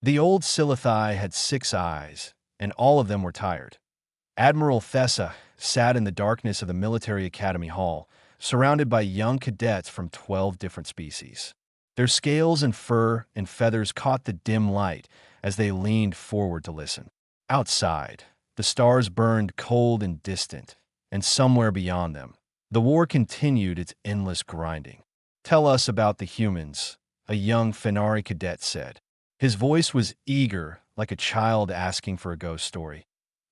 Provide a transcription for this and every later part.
The old Silithai had 6 eyes, and all of them were tired. Admiral Thessa sat in the darkness of the military academy hall, surrounded by young cadets from 12 different species. Their scales and fur and feathers caught the dim light as they leaned forward to listen. Outside, the stars burned cold and distant, and somewhere beyond them, the war continued its endless grinding. "Tell us about the humans," a young Fenari cadet said. His voice was eager, like a child asking for a ghost story.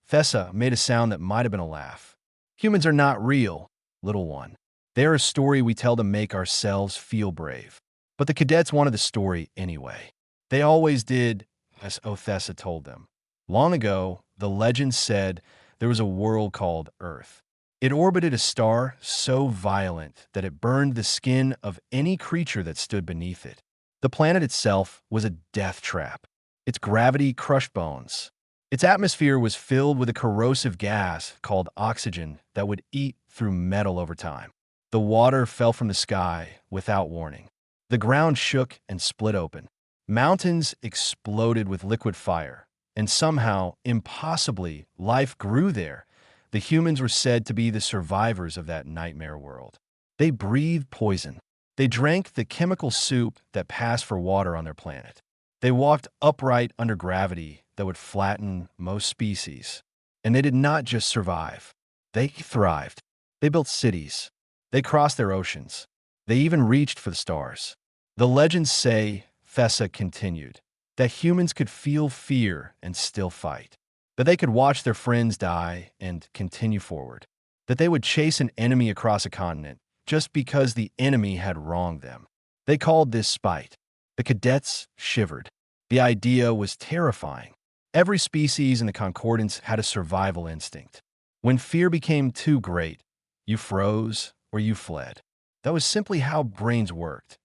Thessa made a sound that might have been a laugh. "Humans are not real, little one. They are a story we tell to make ourselves feel brave." But the cadets wanted the story anyway. They always did, as Othessa told them. Long ago, the legend said there was a world called Earth. It orbited a star so violent that it burned the skin of any creature that stood beneath it. The planet itself was a death trap. Its gravity crushed bones. Its atmosphere was filled with a corrosive gas called oxygen that would eat through metal over time. The water fell from the sky without warning. The ground shook and split open. Mountains exploded with liquid fire, and somehow, impossibly, life grew there. The humans were said to be the survivors of that nightmare world. They breathed poison. They drank the chemical soup that passed for water on their planet. They walked upright under gravity that would flatten most species. And they did not just survive. They thrived. They built cities. They crossed their oceans. They even reached for the stars. The legends say, Thessa continued, that humans could feel fear and still fight. That they could watch their friends die and continue forward. That they would chase an enemy across a continent just because the enemy had wronged them. They called this spite. The cadets shivered. The idea was terrifying. Every species in the concordance had a survival instinct. When fear became too great, you froze or you fled. That was simply how brains worked.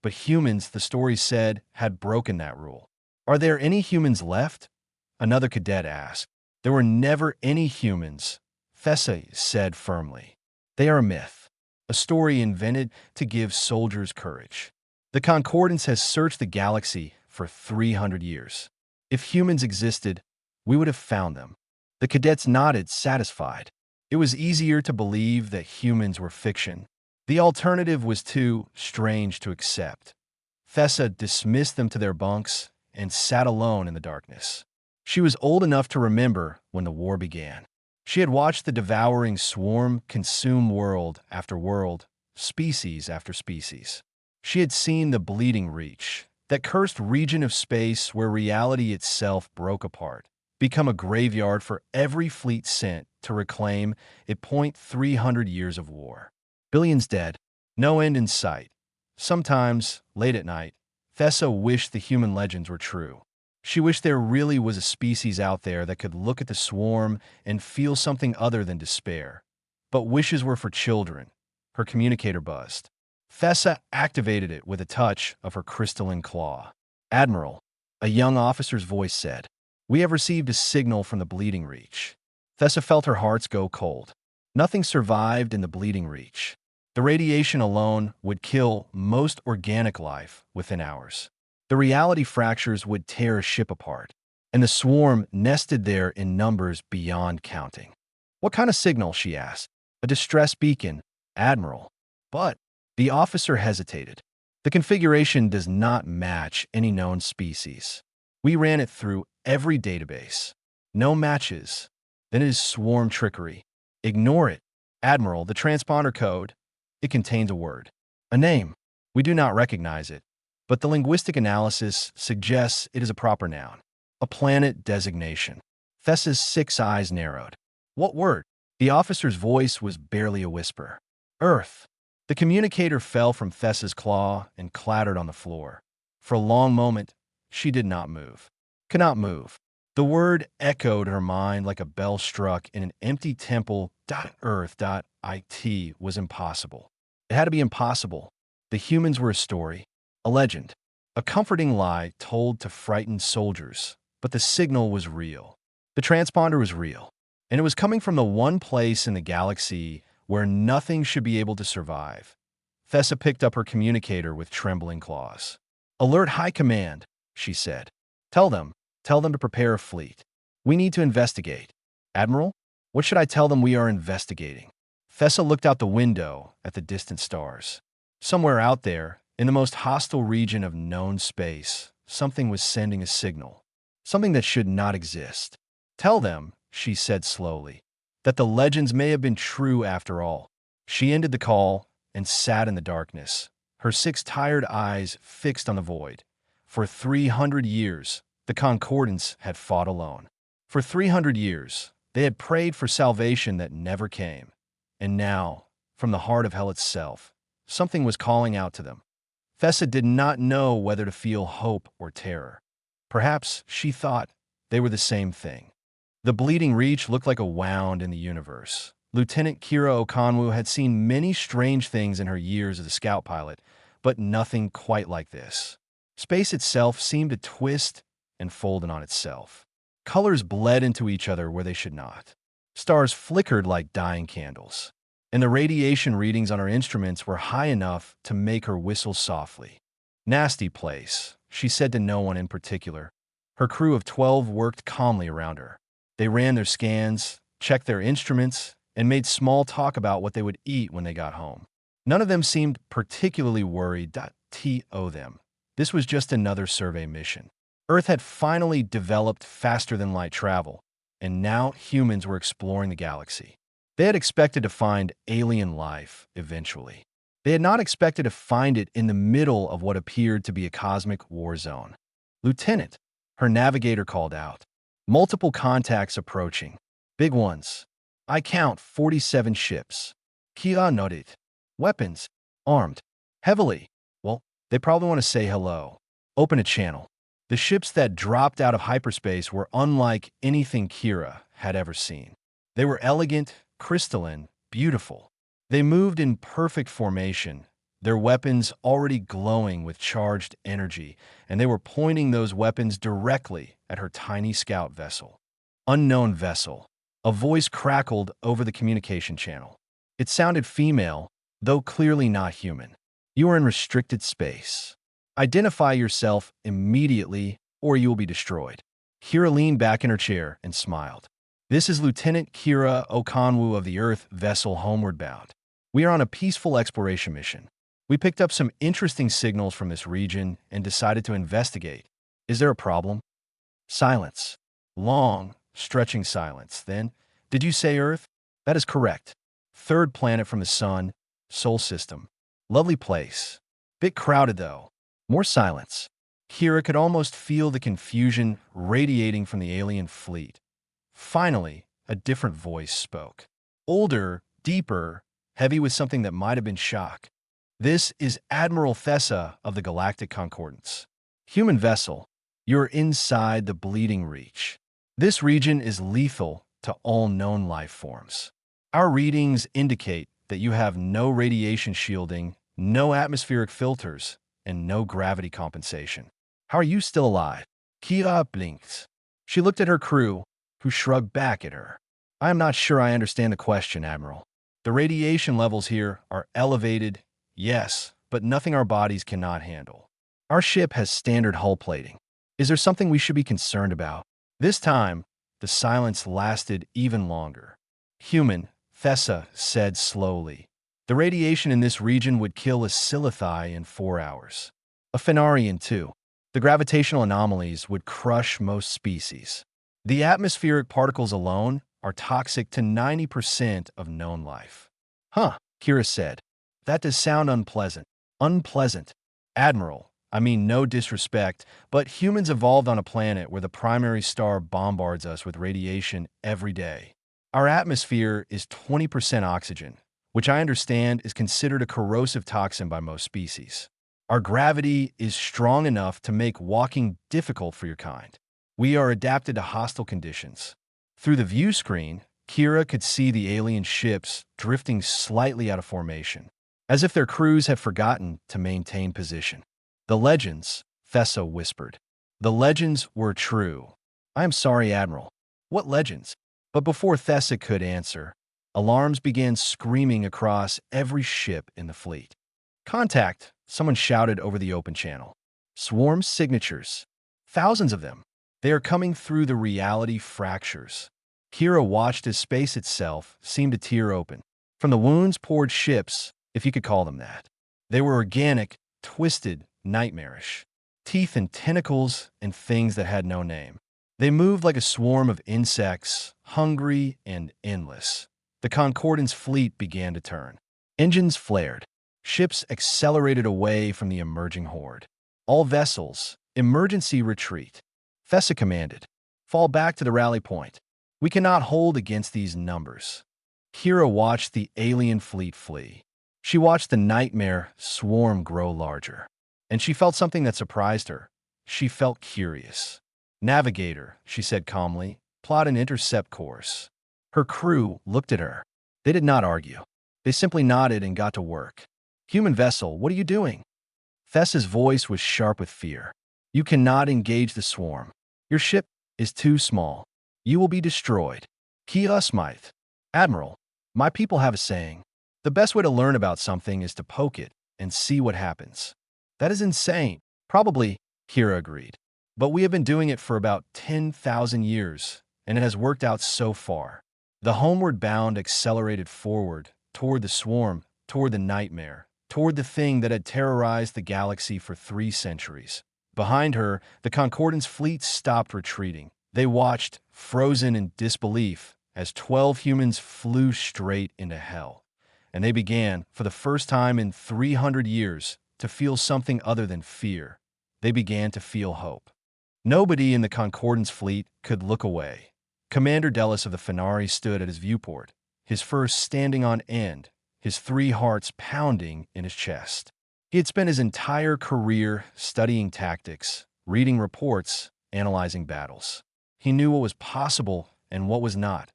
But humans, the story said, had broken that rule. "Are there any humans left?" another cadet asked. "There were never any humans," Thessa said firmly. "They are a myth, a story invented to give soldiers courage. The concordance has searched the galaxy for 300 years. If humans existed, we would have found them." The cadets nodded, satisfied. It was easier to believe that humans were fiction. The alternative was too strange to accept. Thessa dismissed them to their bunks and sat alone in the darkness. She was old enough to remember when the war began. She had watched the devouring swarm consume world after world, species after species. She had seen the bleeding reach, that cursed region of space where reality itself broke apart, become a graveyard for every fleet sent to reclaim it. 300 years of war. Billions dead, no end in sight. Sometimes, late at night, Thessa wished the human legends were true. She wished there really was a species out there that could look at the swarm and feel something other than despair. But wishes were for children. Her communicator buzzed. Thessa activated it with a touch of her crystalline claw. "Admiral," a young officer's voice said, "we have received a signal from the bleeding reach." Thessa felt her hearts go cold. Nothing survived in the bleeding reach. The radiation alone would kill most organic life within hours. The reality fractures would tear a ship apart, and the swarm nested there in numbers beyond counting. "What kind of signal?" she asked. "A distress beacon, Admiral." But the officer hesitated. "The configuration does not match any known species. We ran it through every database. No matches. Then it is swarm trickery. Ignore it. Admiral, the transponder code, it contains a word, a name. We do not recognize it, but the linguistic analysis suggests it is a proper noun, a planet designation." Thessa's 6 eyes narrowed. "What word?" The officer's voice was barely a whisper. "Earth." The communicator fell from Thessa's claw and clattered on the floor. For a long moment, she did not move. Could not move. The word echoed her mind like a bell struck in an empty temple. Earth.it was impossible. It had to be impossible. The humans were a story, a legend, a comforting lie told to frighten soldiers. But the signal was real. The transponder was real. And it was coming from the one place in the galaxy where nothing should be able to survive. Thessa picked up her communicator with trembling claws. "Alert High Command," she said. Tell them. Tell them to prepare a fleet. We need to investigate. Admiral, what should I tell them we are investigating? Thessa looked out the window at the distant stars. Somewhere out there, in the most hostile region of known space, something was sending a signal. Something that should not exist. Tell them, she said slowly, that the legends may have been true after all. She ended the call and sat in the darkness, her 6 tired eyes fixed on the void. For 300 years, the Concordants had fought alone. For 300 years, they had prayed for salvation that never came. And now, from the heart of hell itself, something was calling out to them. Thessa did not know whether to feel hope or terror. Perhaps she thought they were the same thing. The bleeding reach looked like a wound in the universe. Lieutenant Kira Okanwu had seen many strange things in her years as a scout pilot, but nothing quite like this. Space itself seemed to twist and fold in on itself. Colors bled into each other where they should not. Stars flickered like dying candles, and the radiation readings on her instruments were high enough to make her whistle softly. Nasty place, she said to no one in particular. Her crew of 12 worked calmly around her. They ran their scans, checked their instruments, and made small talk about what they would eat when they got home. None of them seemed particularly worried. To them. This was just another survey mission. Earth had finally developed faster-than-light travel, and now humans were exploring the galaxy. They had expected to find alien life eventually. They had not expected to find it in the middle of what appeared to be a cosmic war zone. Lieutenant, her navigator called out. Multiple contacts approaching. Big ones. I count 47 ships. Kia nodded. Weapons. Armed. Heavily. Well, they probably want to say hello. Open a channel. The ships that dropped out of hyperspace were unlike anything Kira had ever seen. They were elegant, crystalline, beautiful. They moved in perfect formation, their weapons already glowing with charged energy, and they were pointing those weapons directly at her tiny scout vessel. Unknown vessel. A voice crackled over the communication channel. It sounded female, though clearly not human. You are in restricted space. Identify yourself immediately, or you will be destroyed. Kira leaned back in her chair and smiled. This is Lieutenant Kira Okanwu of the Earth vessel Homeward Bound. We are on a peaceful exploration mission. We picked up some interesting signals from this region and decided to investigate. Is there a problem? Silence. Long, stretching silence. Then, did you say Earth? That is correct. 3rd planet from the Sun, Sol system. Lovely place. Bit crowded, though. More silence. Kira could almost feel the confusion radiating from the alien fleet. Finally, a different voice spoke. Older, deeper, heavy with something that might have been shock. This is Admiral Thessa of the Galactic Concordance. Human vessel, you're inside the bleeding reach. This region is lethal to all known life forms. Our readings indicate that you have no radiation shielding, no atmospheric filters, and no gravity compensation. How are you still alive? Kira blinks. She looked at her crew, who shrugged back at her. I am not sure I understand the question, Admiral. The radiation levels here are elevated, yes, but nothing our bodies cannot handle. Our ship has standard hull plating. Is there something we should be concerned about? This time, the silence lasted even longer. Human, Thessa said slowly. The radiation in this region would kill a Silithai in 4 hours. A Fenarian, too. The gravitational anomalies would crush most species. The atmospheric particles alone are toxic to 90% of known life. Huh, Kira said. That does sound unpleasant. Unpleasant. Admiral, I mean no disrespect, but humans evolved on a planet where the primary star bombards us with radiation every day. Our atmosphere is 20% oxygen, which I understand is considered a corrosive toxin by most species. Our gravity is strong enough to make walking difficult for your kind. We are adapted to hostile conditions. Through the view screen, Kira could see the alien ships drifting slightly out of formation, as if their crews had forgotten to maintain position. The legends, Thessa whispered. The legends were true. I am sorry, Admiral. What legends? But before Thessa could answer, alarms began screaming across every ship in the fleet. Contact, someone shouted over the open channel. Swarm signatures. Thousands of them. They are coming through the reality fractures. Kira watched as space itself seemed to tear open. From the wounds poured ships, if you could call them that. They were organic, twisted, nightmarish. Teeth and tentacles and things that had no name. They moved like a swarm of insects, hungry and endless. The Concordance fleet began to turn. Engines flared. Ships accelerated away from the emerging horde. All vessels, emergency retreat. Thessa commanded, fall back to the rally point. We cannot hold against these numbers. Kira watched the alien fleet flee. She watched the nightmare swarm grow larger. And she felt something that surprised her. She felt curious. Navigator, she said calmly, plot an intercept course. Her crew looked at her. They did not argue. They simply nodded and got to work. Human vessel, what are you doing? Thessa's voice was sharp with fear. You cannot engage the swarm. Your ship is too small. You will be destroyed. Kira smite. Admiral, my people have a saying. The best way to learn about something is to poke it and see what happens. That is insane. Probably, Kira agreed. But we have been doing it for about 10,000 years, and it has worked out so far. The homeward bound accelerated forward, toward the swarm, toward the nightmare, toward the thing that had terrorized the galaxy for 3 centuries. Behind her, the Concordance fleet stopped retreating. They watched, frozen in disbelief, as 12 humans flew straight into hell. And they began, for the first time in 300 years, to feel something other than fear. They began to feel hope. Nobody in the Concordance fleet could look away. Commander Delis of the Fenari stood at his viewport, his fur standing on end, his 3 hearts pounding in his chest. He had spent his entire career studying tactics, reading reports, analyzing battles. He knew what was possible and what was not.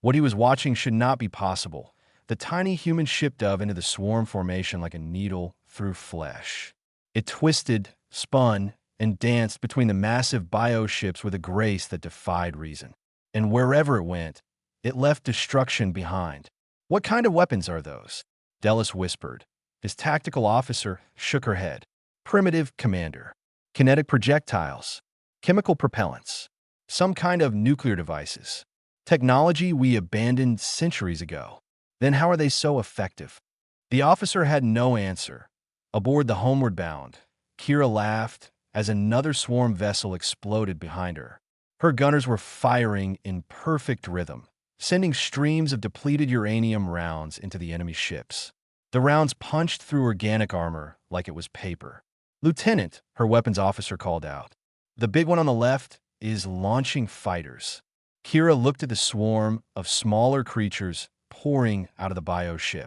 What he was watching should not be possible. The tiny human ship dove into the swarm formation like a needle through flesh. It twisted, spun, and danced between the massive bioships with a grace that defied reason. And wherever it went, it left destruction behind. What kind of weapons are those? Delis whispered. His tactical officer shook her head. Primitive, Commander. Kinetic projectiles. Chemical propellants. Some kind of nuclear devices. Technology we abandoned centuries ago. Then how are they so effective? The officer had no answer. Aboard the homeward bound, Kira laughed as another swarm vessel exploded behind her. Her gunners were firing in perfect rhythm, sending streams of depleted uranium rounds into the enemy ships. The rounds punched through organic armor like it was paper. Lieutenant, her weapons officer called out. The big one on the left is launching fighters. Kira looked at the swarm of smaller creatures pouring out of the bioship.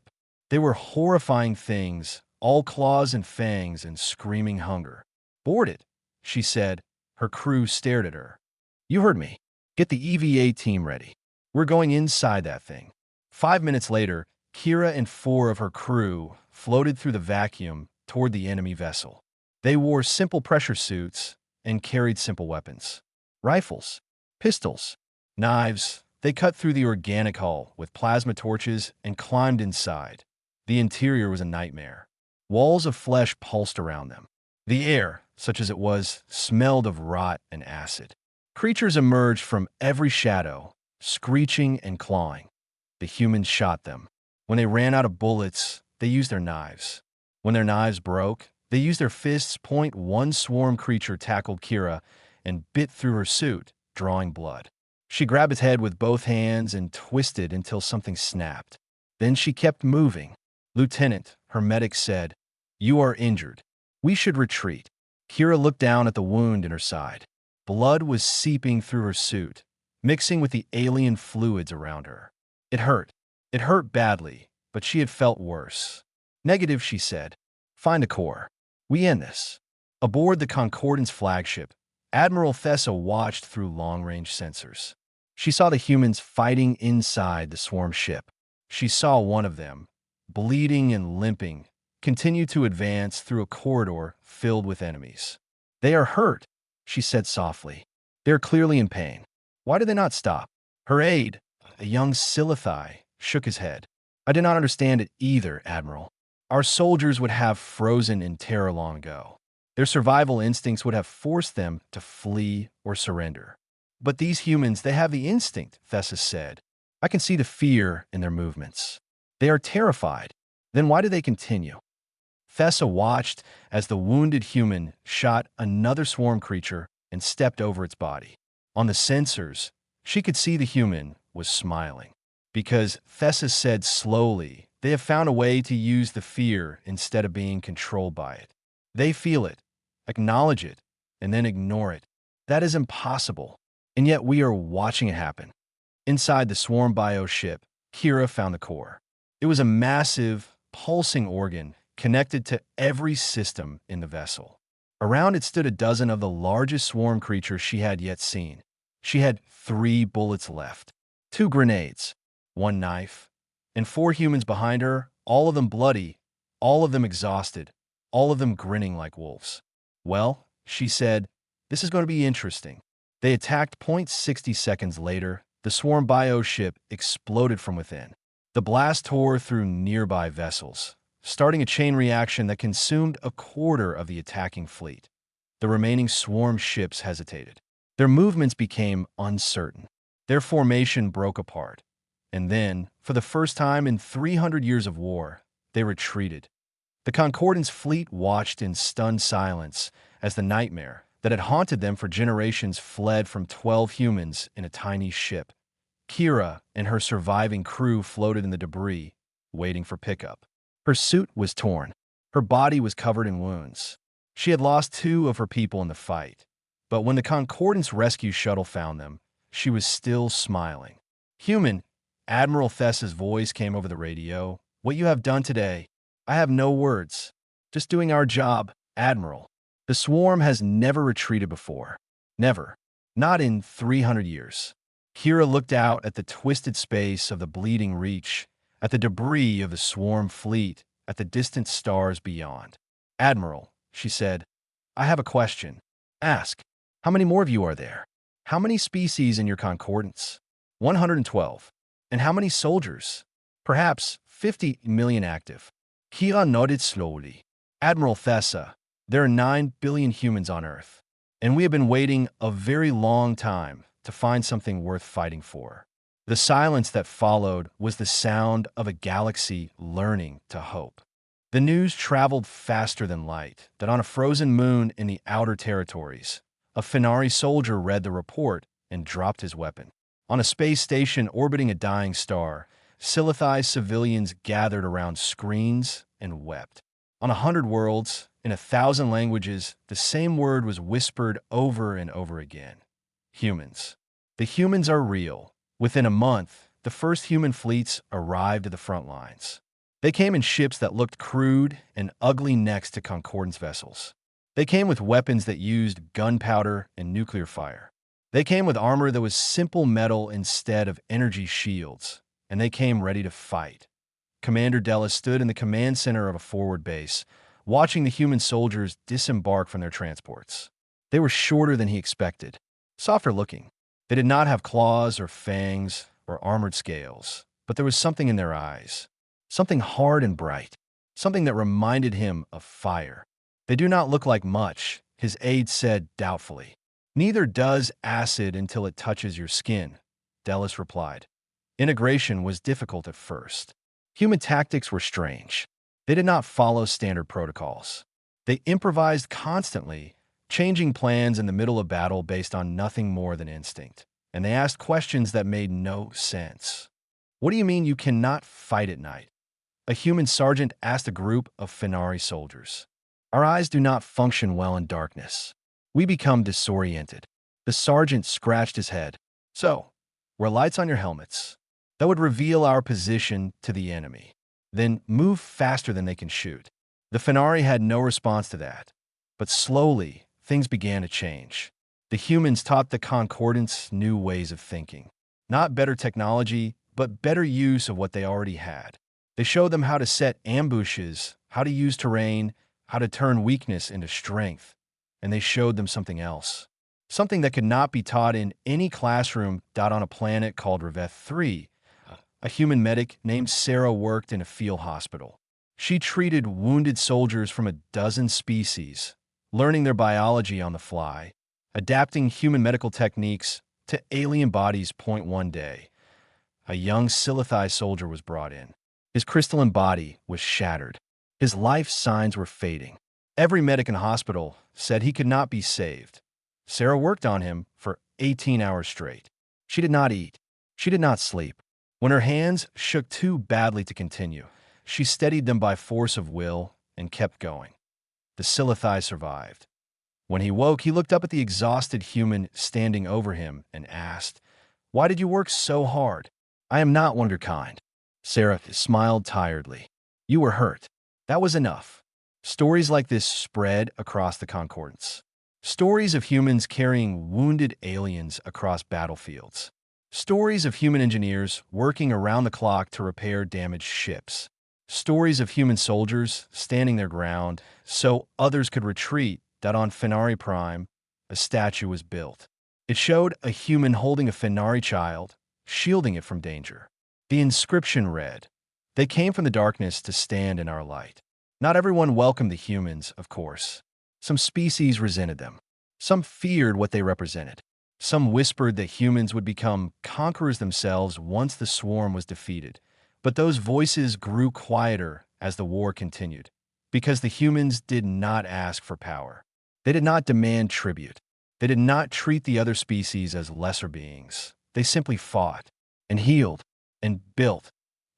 They were horrifying things, all claws and fangs and screaming hunger. Board it, she said. Her crew stared at her. You heard me. Get the EVA team ready. We're going inside that thing. 5 minutes later, Kira and 4 of her crew floated through the vacuum toward the enemy vessel. They wore simple pressure suits and carried simple weapons. Rifles, pistols, knives. They cut through the organic hull with plasma torches and climbed inside. The interior was a nightmare. Walls of flesh pulsed around them. The air, such as it was, smelled of rot and acid. Creatures emerged from every shadow, screeching and clawing. The humans shot them. When they ran out of bullets, they used their knives. When their knives broke, they used their fists. One swarm creature tackled Kira and bit through her suit, drawing blood. She grabbed its head with both hands and twisted until something snapped. Then she kept moving. Lieutenant, her medic said, "You are injured. We should retreat." Kira looked down at the wound in her side. Blood was seeping through her suit, mixing with the alien fluids around her. It hurt. It hurt badly, but she had felt worse. Negative, she said. Find a core. We end this. Aboard the Concordance flagship, Admiral Thessa watched through long-range sensors. She saw the humans fighting inside the swarm ship. She saw one of them, bleeding and limping, continue to advance through a corridor filled with enemies. They are hurt, she said softly. They are clearly in pain. Why do they not stop? Her aide, a young Silithai, shook his head. I did not understand it either, Admiral. Our soldiers would have frozen in terror long ago. Their survival instincts would have forced them to flee or surrender. But these humans, they have the instinct, Thesis said. I can see the fear in their movements. They are terrified. Then why do they continue? Thessa watched as the wounded human shot another swarm creature and stepped over its body. On the sensors, she could see the human was smiling. Because Thessa said slowly, they have found a way to use the fear instead of being controlled by it. They feel it, acknowledge it, and then ignore it. That is impossible. And yet we are watching it happen. Inside the swarm bio ship, Kira found the core. It was a massive, pulsing organ connected to every system in the vessel. Around it stood a dozen of the largest swarm creatures she had yet seen. She had 3 bullets left, 2 grenades, 1 knife, and 4 humans behind her, all of them bloody, all of them exhausted, all of them grinning like wolves. Well, she said, this is going to be interesting. They attacked. 60 seconds later, the swarm bio ship exploded from within. The blast tore through nearby vessels, starting a chain reaction that consumed a quarter of the attacking fleet. The remaining swarm ships hesitated. Their movements became uncertain. Their formation broke apart. And then, for the first time in 300 years of war, they retreated. The Concordance fleet watched in stunned silence as the nightmare that had haunted them for generations fled from 12 humans in a tiny ship. Kira and her surviving crew floated in the debris, waiting for pickup. Her suit was torn. Her body was covered in wounds. She had lost 2 of her people in the fight. But when the Concordance rescue shuttle found them, she was still smiling. Human, Admiral Thessa's voice came over the radio. What you have done today, I have no words. Just doing our job, Admiral. The swarm has never retreated before. Never. Not in 300 years. Kira looked out at the twisted space of the bleeding reach, at the debris of the swarm fleet, at the distant stars beyond. Admiral, she said, I have a question. Ask. How many more of you are there? How many species in your concordance? 112. And how many soldiers? Perhaps 50 million active. Kira nodded slowly. Admiral Thessa, there are 9 billion humans on Earth, and we have been waiting a very long time to find something worth fighting for. The silence that followed was the sound of a galaxy learning to hope. The news traveled faster than light that on a frozen moon in the outer territories, a Fenari soldier read the report and dropped his weapon. On a space station orbiting a dying star, Silithai civilians gathered around screens and wept. On 100 worlds, in 1,000 languages, the same word was whispered over and over again. Humans. The humans are real. Within a month, the first human fleets arrived at the front lines. They came in ships that looked crude and ugly next to Concordance vessels. They came with weapons that used gunpowder and nuclear fire. They came with armor that was simple metal instead of energy shields, and they came ready to fight. Commander Della stood in the command center of a forward base, watching the human soldiers disembark from their transports. They were shorter than he expected, softer looking. They did not have claws or fangs or armored scales, but there was something in their eyes, something hard and bright, something that reminded him of fire. They do not look like much, his aide said doubtfully. Neither does acid until it touches your skin, Delis replied. Integration was difficult at first. Human tactics were strange. They did not follow standard protocols. They improvised constantly, changing plans in the middle of battle based on nothing more than instinct. And they asked questions that made no sense. What do you mean you cannot fight at night? A human sergeant asked a group of Fenari soldiers. Our eyes do not function well in darkness. We become disoriented. The sergeant scratched his head. So, wear lights on your helmets. That would reveal our position to the enemy. Then move faster than they can shoot. The Fenari had no response to that. But slowly, things began to change. The humans taught the Concordance new ways of thinking. Not better technology, but better use of what they already had. They showed them how to set ambushes, how to use terrain, how to turn weakness into strength. And they showed them something else. Something that could not be taught in any classroom on a planet called Reveth 3. A human medic named Sarah worked in a field hospital. She treated wounded soldiers from a dozen species, learning their biology on the fly, adapting human medical techniques to alien bodies. One day, a young Silithai soldier was brought in. His crystalline body was shattered. His life signs were fading. Every medic in hospital said he could not be saved. Sarah worked on him for 18 hours straight. She did not eat. She did not sleep. When her hands shook too badly to continue, she steadied them by force of will and kept going. The Silithai survived. When he woke, he looked up at the exhausted human standing over him and asked, "Why did you work so hard?" "I am not one of your kind." Sarah smiled tiredly. "You were hurt. That was enough." Stories like this spread across the concordance. Stories of humans carrying wounded aliens across battlefields. Stories of human engineers working around the clock to repair damaged ships. Stories of human soldiers standing their ground so others could retreat. That on Fenari Prime, a statue was built. It showed a human holding a Fenari child, shielding it from danger. The inscription read, "They came from the darkness to stand in our light." Not everyone welcomed the humans, of course. Some species resented them. Some feared what they represented. Some whispered that humans would become conquerors themselves once the swarm was defeated. But those voices grew quieter as the war continued, because the humans did not ask for power. They did not demand tribute. They did not treat the other species as lesser beings. They simply fought and healed and built.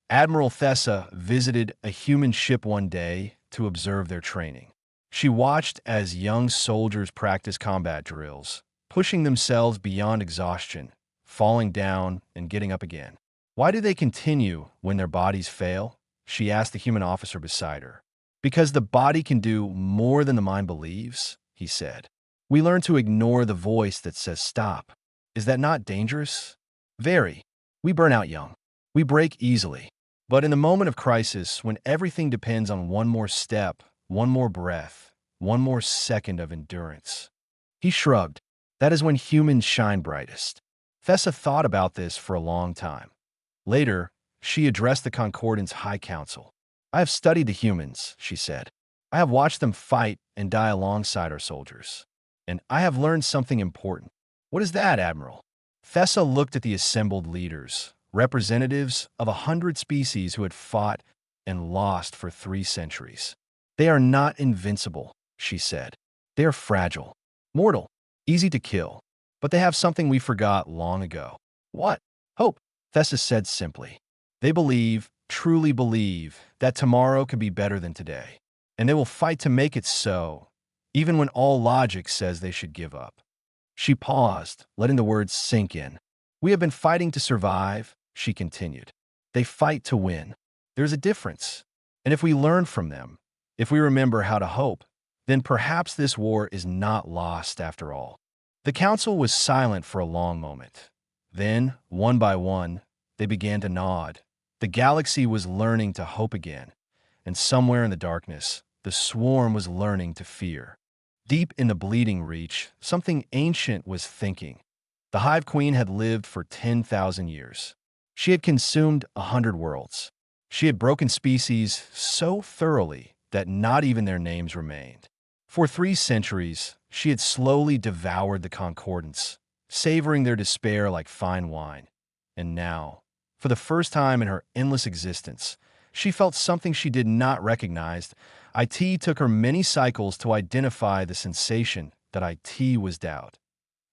Admiral Thessa visited a human ship one day to observe their training. She watched as young soldiers practiced combat drills, pushing themselves beyond exhaustion, falling down and getting up again. "Why do they continue when their bodies fail?" she asked the human officer beside her. "Because the body can do more than the mind believes," he said. "We learn to ignore the voice that says stop. Is that not dangerous?" "Very. We burn out young. We break easily. But in the moment of crisis, when everything depends on one more step, one more breath, one more second of endurance." He shrugged. "That is when humans shine brightest." Thessa thought about this for a long time. Later, she addressed the Concordance High Council. "I have studied the humans," she said. "I have watched them fight and die alongside our soldiers. And I have learned something important." "What is that, Admiral?" Thessa looked at the assembled leaders, representatives of 100 species who had fought and lost for 3 centuries. "They are not invincible," she said. "They are fragile, mortal, easy to kill. But they have something we forgot long ago." "What?" "Hope," Thessa said simply. "They believe, truly believe, that tomorrow could be better than today. And they will fight to make it so, even when all logic says they should give up." She paused, letting the words sink in. "We have been fighting to survive," she continued. "They fight to win. There's a difference. And if we learn from them, if we remember how to hope, then perhaps this war is not lost after all." The council was silent for a long moment. Then, one by one, they began to nod. The galaxy was learning to hope again, and somewhere in the darkness, the swarm was learning to fear. Deep in the bleeding reach, something ancient was thinking. The Hive Queen had lived for 10,000 years. She had consumed 100 worlds. She had broken species so thoroughly that not even their names remained. For 3 centuries, she had slowly devoured the Concordance, savoring their despair like fine wine. And now, for the first time in her endless existence, she felt something she did not recognize. IT took her many cycles to identify the sensation that IT was doubt.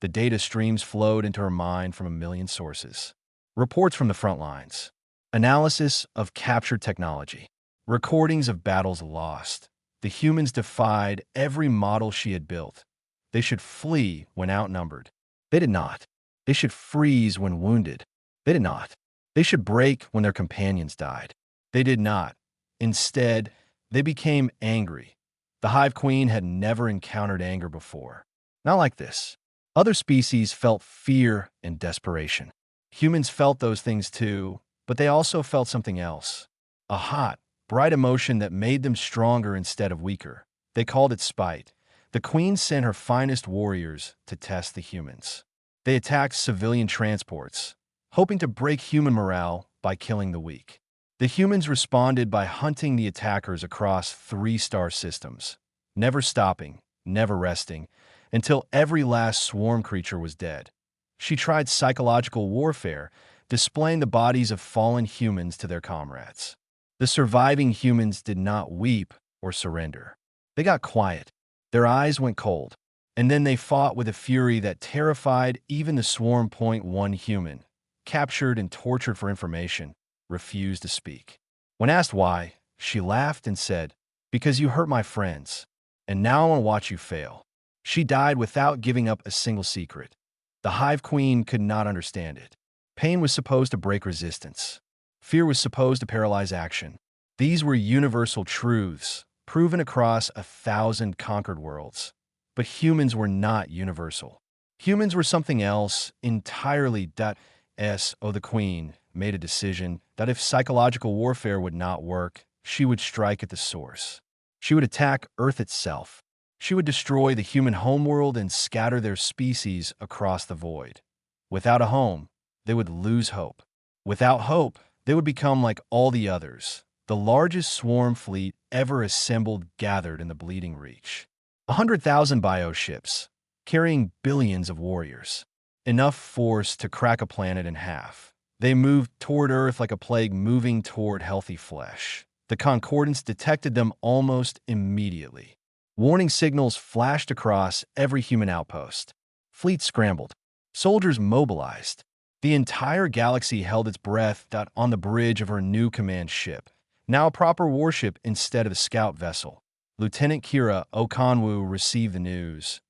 The data streams flowed into her mind from a million sources. Reports from the front lines, analysis of captured technology, recordings of battles lost. The humans defied every model she had built. They should flee when outnumbered. They did not. They should freeze when wounded. They did not. They should break when their companions died. They did not. Instead, they became angry. The Hive Queen had never encountered anger before. Not like this. Other species felt fear and desperation. Humans felt those things too, but they also felt something else. A hot, bright emotion that made them stronger instead of weaker. They called it spite. The Queen sent her finest warriors to test the humans. They attacked civilian transports, hoping to break human morale by killing the weak. The humans responded by hunting the attackers across 3-star systems, never stopping, never resting, until every last swarm creature was dead. She tried psychological warfare, displaying the bodies of fallen humans to their comrades. The surviving humans did not weep or surrender. They got quiet. Their eyes went cold. And then they fought with a fury that terrified even the swarm. One human, captured and tortured for information, refused to speak. When asked why, she laughed and said, "Because you hurt my friends, and now I want to watch you fail." She died without giving up a single secret. The Hive Queen could not understand it. Pain was supposed to break resistance. Fear was supposed to paralyze action. These were universal truths, proven across 1,000 conquered worlds. But humans were not universal. Humans were something else entirely. The Queen made a decision that if psychological warfare would not work, she would strike at the source. She would attack Earth itself. She would destroy the human homeworld and scatter their species across the void. Without a home, they would lose hope. Without hope, they would become like all the others. The largest swarm fleet ever assembled gathered in the Bleeding Reach. 100,000 bioships, carrying billions of warriors. Enough force to crack a planet in half. They moved toward Earth like a plague moving toward healthy flesh. The Concordance detected them almost immediately. Warning signals flashed across every human outpost. Fleets scrambled. Soldiers mobilized. The entire galaxy held its breath on the bridge of her new command ship, now a proper warship instead of a scout vessel. Lieutenant Kira Okonwu received the news.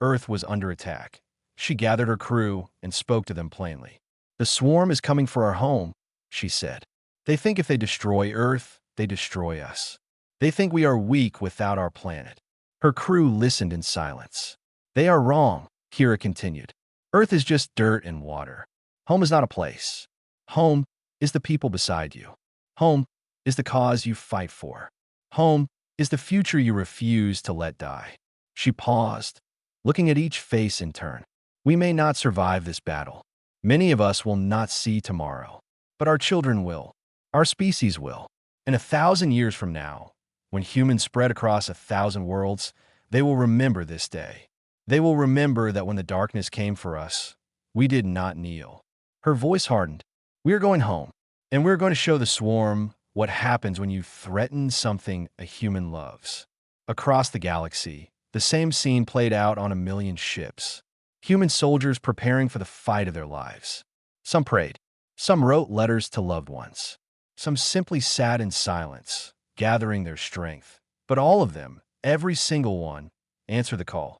Earth was under attack. She gathered her crew and spoke to them plainly. "The swarm is coming for our home," she said. "They think if they destroy Earth, they destroy us. They think we are weak without our planet." Her crew listened in silence. "They are wrong," Kira continued. "Earth is just dirt and water. Home is not a place. Home is the people beside you. Home is the cause you fight for. Home is the future you refuse to let die." She paused, looking at each face in turn. "We may not survive this battle. Many of us will not see tomorrow. But our children will. Our species will. And 1,000 years from now, when humans spread across 1,000 worlds, they will remember this day. They will remember that when the darkness came for us, we did not kneel." Her voice hardened. "We are going home, and we're going to show the swarm what happens when you threaten something a human loves." Across the galaxy, the same scene played out on 1,000,000 ships. Human soldiers preparing for the fight of their lives. Some prayed. Some wrote letters to loved ones. Some simply sat in silence, gathering their strength. But all of them, every single one, answered the call.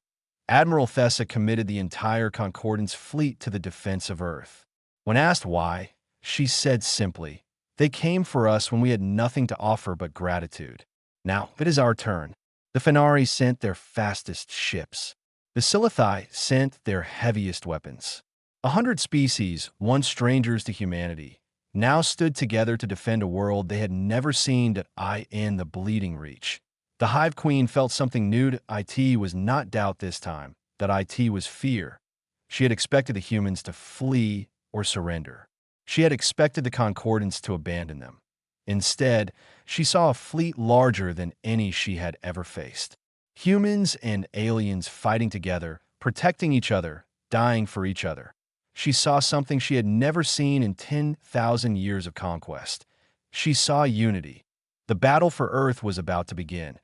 Admiral Thessa committed the entire Concordance fleet to the defense of Earth. When asked why, she said simply, "They came for us when we had nothing to offer but gratitude. Now it is our turn." The Fenari sent their fastest ships. The Silithai sent their heaviest weapons. 100 species, once strangers to humanity, now stood together to defend a world they had never seen in the Bleeding Reach. The Hive Queen felt something new to IT was not doubt this time, that IT was fear. She had expected the humans to flee or surrender. She had expected the Concordance to abandon them. Instead, she saw a fleet larger than any she had ever faced. Humans and aliens fighting together, protecting each other, dying for each other. She saw something she had never seen in 10,000 years of conquest. She saw unity. The battle for Earth was about to begin,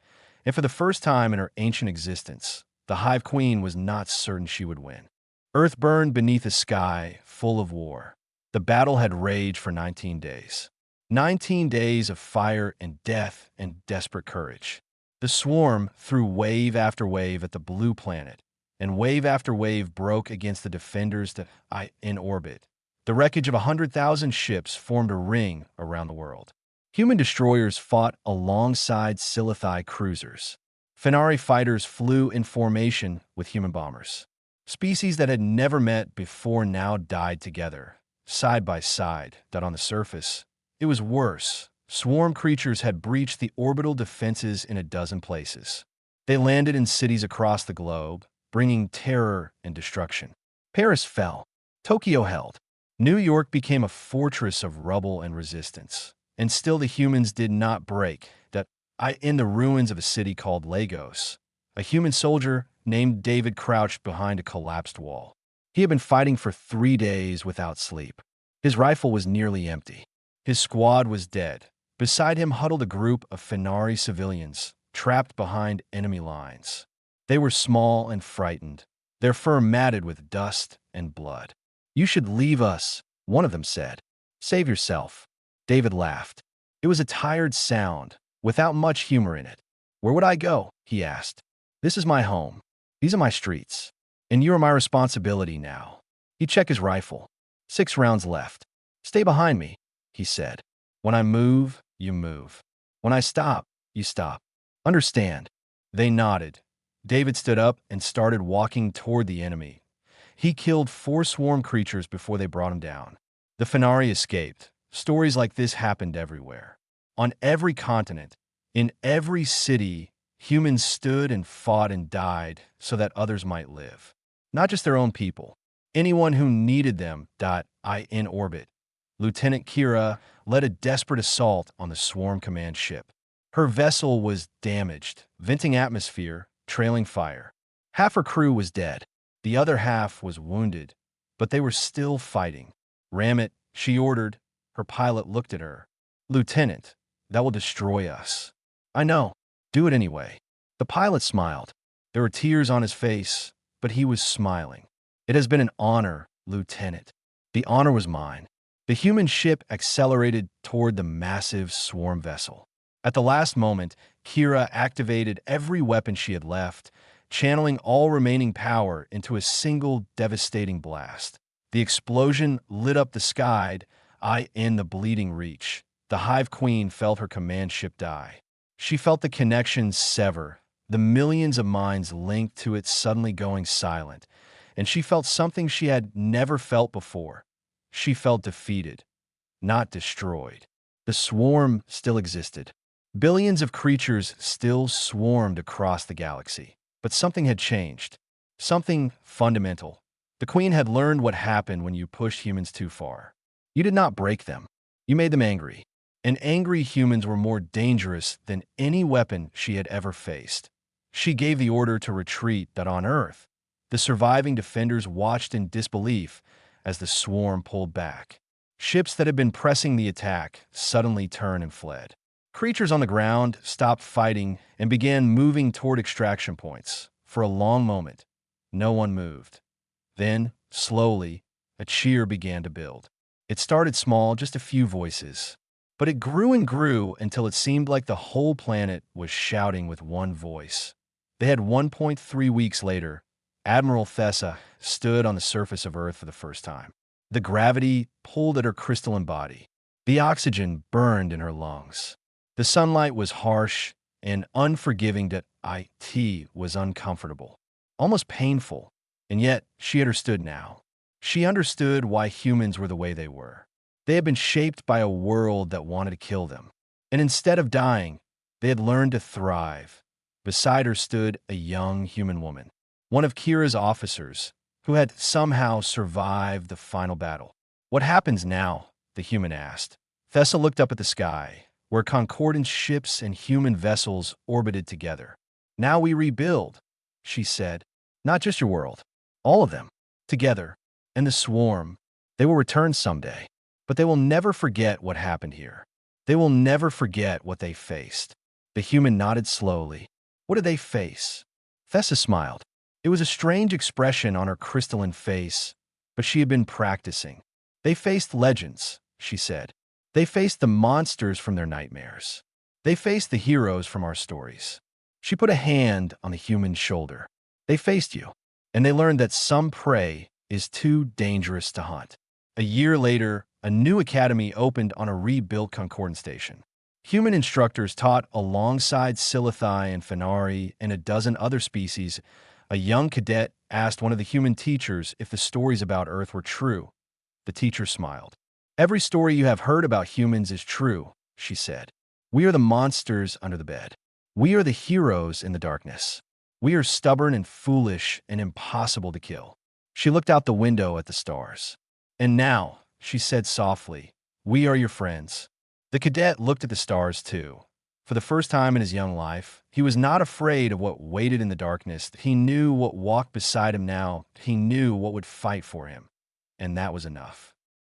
and for the first time in her ancient existence, the Hive Queen was not certain she would win. Earth burned beneath a sky full of war. The battle had raged for 19 days. 19 days of fire and death and desperate courage. The swarm threw wave after wave at the blue planet, and wave after wave broke against the defenders in orbit. The wreckage of 100,000 ships formed a ring around the world. Human destroyers fought alongside Silithai cruisers. Fenari fighters flew in formation with human bombers. Species that had never met before now died together, side by side. On the surface, it was worse. Swarm creatures had breached the orbital defenses in a dozen places. They landed in cities across the globe, bringing terror and destruction. Paris fell. Tokyo held. New York became a fortress of rubble and resistance. And still the humans did not break. In the ruins of a city called Lagos, A human soldier named David crouched behind a collapsed wall. He had been fighting for 3 days without sleep. His rifle was nearly empty. His squad was dead. Beside him huddled a group of Fenari civilians, trapped behind enemy lines. They were small and frightened, their fur matted with dust and blood. "You should leave us," one of them said. "Save yourself." David laughed. It was a tired sound, without much humor in it. "Where would I go?" he asked. "This is my home. These are my streets. And you are my responsibility now." He checked his rifle. 6 rounds left. "Stay behind me," he said. "When I move, you move. When I stop, you stop. Understand?" They nodded. David stood up and started walking toward the enemy. He killed 4 swarm creatures before they brought him down. The Fenari escaped. Stories like this happened everywhere. On every continent, in every city, humans stood and fought and died so that others might live. Not just their own people. Anyone who needed them. In orbit, Lieutenant Kira led a desperate assault on the Swarm Command ship. Her vessel was damaged, venting atmosphere, trailing fire. Half her crew was dead. The other half was wounded, but they were still fighting. "Ram it," she ordered. Her pilot looked at her. "Lieutenant, that will destroy us." "I know. Do it anyway." The pilot smiled. There were tears on his face, but he was smiling. "It has been an honor, Lieutenant." The honor was mine. The human ship accelerated toward the massive swarm vessel. At the last moment, Kira activated every weapon she had left, channeling all remaining power into a single devastating blast. The explosion lit up the sky. In the bleeding reach, the Hive Queen felt her command ship die. She felt the connections sever, the millions of minds linked to it suddenly going silent, and she felt something she had never felt before. She felt defeated, not destroyed. The swarm still existed. Billions of creatures still swarmed across the galaxy. But something had changed. Something fundamental. The Queen had learned what happened when you pushed humans too far. You did not break them. You made them angry. And angry humans were more dangerous than any weapon she had ever faced. She gave the order to retreat that on Earth, the surviving defenders watched in disbelief as the swarm pulled back. Ships that had been pressing the attack suddenly turned and fled. Creatures on the ground stopped fighting and began moving toward extraction points. For a long moment, no one moved. Then, slowly, a cheer began to build. It started small, just a few voices. But it grew and grew until it seemed like the whole planet was shouting with one voice. They had 1.3 weeks later. Admiral Thessa stood on the surface of Earth for the first time. The gravity pulled at her crystalline body. The oxygen burned in her lungs. The sunlight was harsh and unforgiving. It was uncomfortable, almost painful. And yet, she understood now. She understood why humans were the way they were. They had been shaped by a world that wanted to kill them. And instead of dying, they had learned to thrive. Beside her stood a young human woman, one of Kira's officers, who had somehow survived the final battle. "What happens now?" the human asked. Thessa looked up at the sky, where concordant ships and human vessels orbited together. "Now we rebuild," she said. "Not just your world. All of them. Together. And the swarm. They will return someday. But they will never forget what happened here. They will never forget what they faced." The human nodded slowly. "What did they face?" Thessa smiled. It was a strange expression on her crystalline face, but she had been practicing. "They faced legends," she said. "They faced the monsters from their nightmares. They faced the heroes from our stories." She put a hand on the human's shoulder. "They faced you, and they learned that some prey is too dangerous to hunt." A year later, a new academy opened on a rebuilt Concordant station. Human instructors taught alongside Silithai and Fenari and a dozen other species. A young cadet asked one of the human teachers if the stories about Earth were true. The teacher smiled. "Every story you have heard about humans is true," she said. "We are the monsters under the bed. We are the heroes in the darkness. We are stubborn and foolish and impossible to kill." She looked out the window at the stars. "And now," she said softly, "we are your friends." The cadet looked at the stars too. For the first time in his young life, he was not afraid of what waited in the darkness. He knew what walked beside him now. He knew what would fight for him. And that was enough.